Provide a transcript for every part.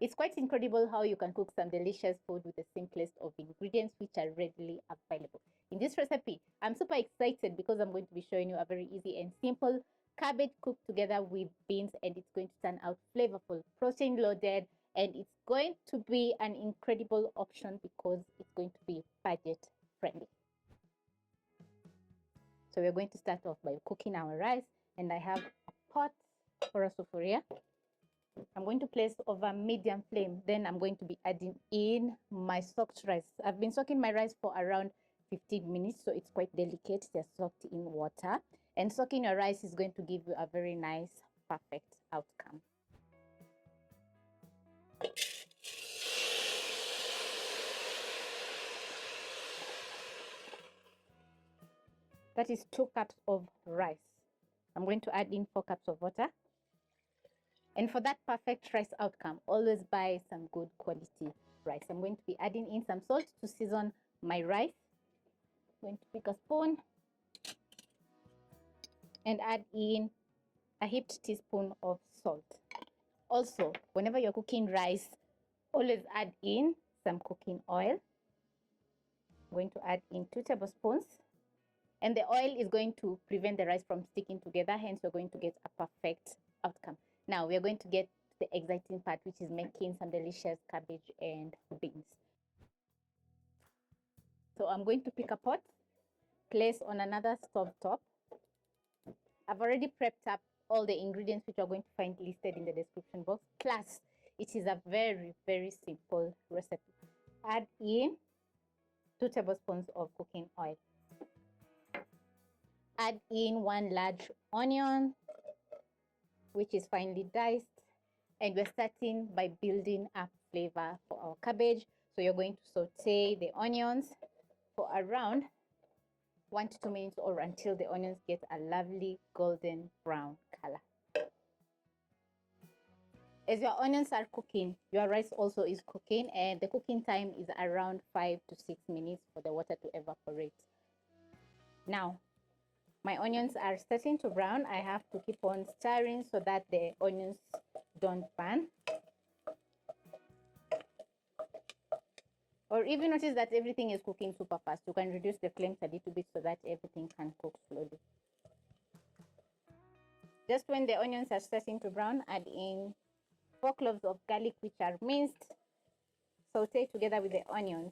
It's quite incredible how you can cook some delicious food with the simplest of ingredients which are readily available. In this recipe, I'm super excited because I'm going to be showing you a very easy and simple cabbage cooked together with beans, and it's going to turn out flavorful, protein loaded, and it's going to be an incredible option because it's going to be budget friendly. So we're going to start off by cooking our rice, and I have a pot or a sufuria. I'm going to place over medium flame. Then I'm going to be adding in my soaked rice. I've been soaking my rice for around 15 minutes, so it's quite delicate. They're soaked in water. And soaking your rice is going to give you a very nice, perfect outcome. That is 2 cups of rice. I'm going to add in 4 cups of water. And for that perfect rice outcome, always buy some good quality rice. I'm going to be adding in some salt to season my rice. I'm going to pick a spoon and add in a heaped teaspoon of salt. Also, whenever you're cooking rice, always add in some cooking oil. I'm going to add in 2 tablespoons. And the oil is going to prevent the rice from sticking together, hence you're going to get a perfect outcome. Now we're going to get to the exciting part, which is making some delicious cabbage and beans. So I'm going to pick a pot, place on another stove top. I've already prepped up all the ingredients which you're going to find listed in the description box. Plus, it is a very, very simple recipe. Add in 2 tablespoons of cooking oil. Add in 1 large onion, which is finely diced, and we're starting by building up flavor for our cabbage. So you're going to saute the onions for around 1 to 2 minutes, or until the onions get a lovely golden brown color. As your onions are cooking, your rice also is cooking, and the cooking time is around 5 to 6 minutes for the water to evaporate. Now, my onions are starting to brown. I have to keep on stirring so that the onions don't burn. Or if you notice that everything is cooking super fast, you can reduce the flames a little bit so that everything can cook slowly. Just when the onions are starting to brown, add in 4 cloves of garlic, which are minced. Saute together with the onions.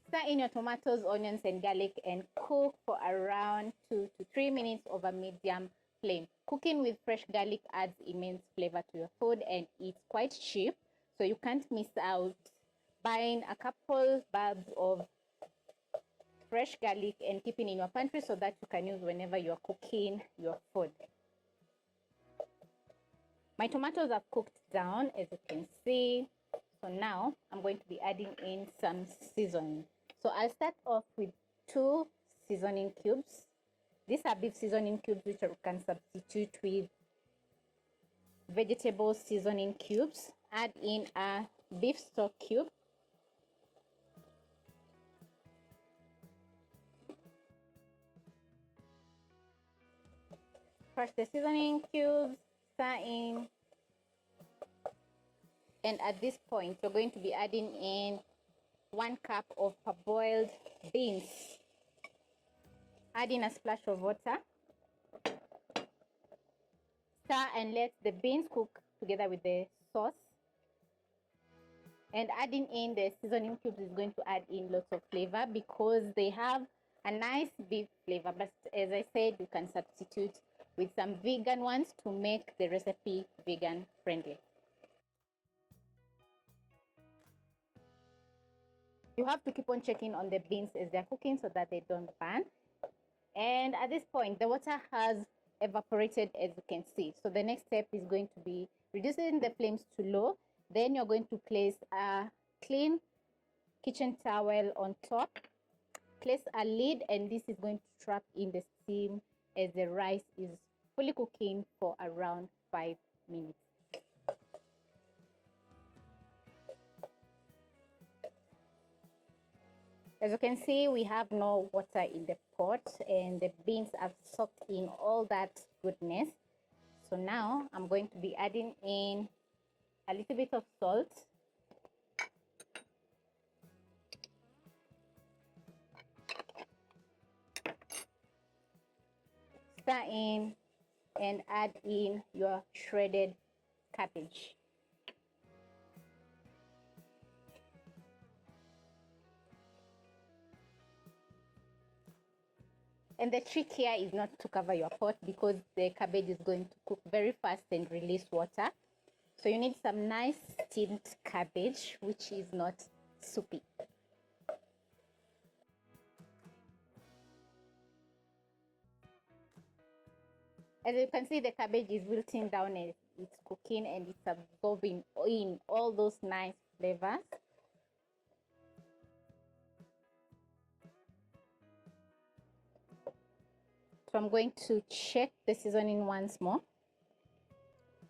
Stir in your tomatoes, onions, and garlic and cook for around 2 to 3 minutes over medium flame. Cooking with fresh garlic adds immense flavor to your food, and it's quite cheap, so you can't miss out buying a couple bulbs of fresh garlic and keeping in your pantry so that you can use whenever you're cooking your food. My tomatoes are cooked down, as you can see. So now I'm going to be adding in some seasoning. So I'll start off with 2 seasoning cubes. These are beef seasoning cubes, which you can substitute with vegetable seasoning cubes. Add in a beef stock cube. Crush the seasoning cubes, stir in. And at this point, you're going to be adding in 1 cup of parboiled beans. Add in a splash of water. Stir and let the beans cook together with the sauce. And adding in the seasoning cubes is going to add in lots of flavor because they have a nice beef flavor. But as I said, you can substitute with some vegan ones to make the recipe vegan friendly. You have to keep on checking on the beans as they're cooking so that they don't burn. And at this point, the water has evaporated, as you can see. So the next step is going to be reducing the flames to low. Then you're going to place a clean kitchen towel on top. Place a lid, and this is going to trap in the steam as the rice is fully cooking for around 5 minutes. As you can see, we have no water in the pot and the beans have soaked in all that goodness. So now I'm going to be adding in a little bit of salt. Stir in and add in your shredded cabbage. And the trick here is not to cover your pot because the cabbage is going to cook very fast and release water. So you need some nice steamed cabbage, which is not soupy. As you can see, the cabbage is wilting down and it's cooking and it's absorbing in all those nice flavors. So I'm going to check the seasoning once more.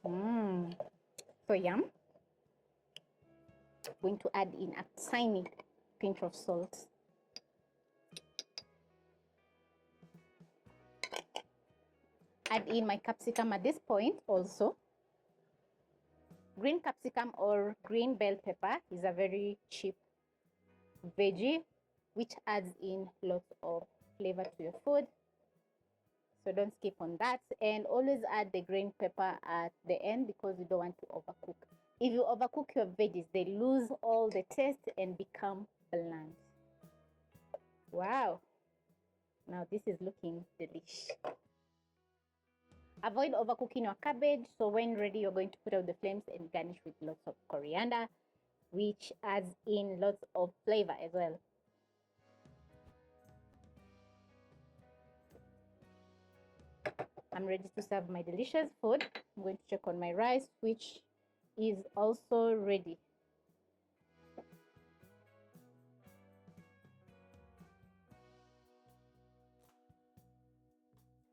So yum. I'm going to add in a tiny pinch of salt. Add in my capsicum at this point also. Green capsicum or green bell pepper is a very cheap veggie which adds in lots of flavor to your food. So don't skip on that, and always add the green pepper at the end because you don't want to overcook. If you overcook your veggies, they lose all the taste and become bland. Wow, now this is looking delish. Avoid overcooking your cabbage, so when ready you're going to put out the flames and garnish with lots of coriander, which adds in lots of flavor as well. I'm ready to serve my delicious food. I'm going to check on my rice, which is also ready.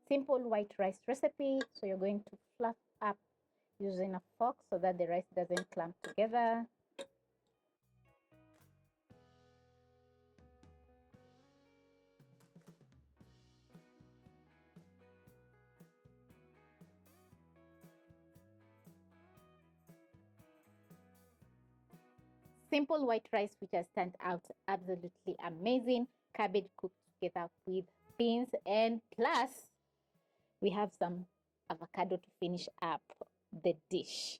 Simple white rice recipe. So you're going to fluff up using a fork so that the rice doesn't clump together. Simple white rice which has turned out absolutely amazing. Cabbage cooked together with beans, and plus we have some avocado to finish up the dish.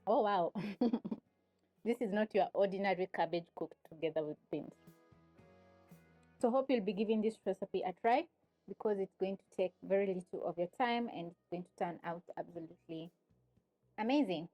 Oh wow. This is not your ordinary cabbage cooked together with beans. So hope you'll be giving this recipe a try because it's going to take very little of your time and it's going to turn out absolutely amazing.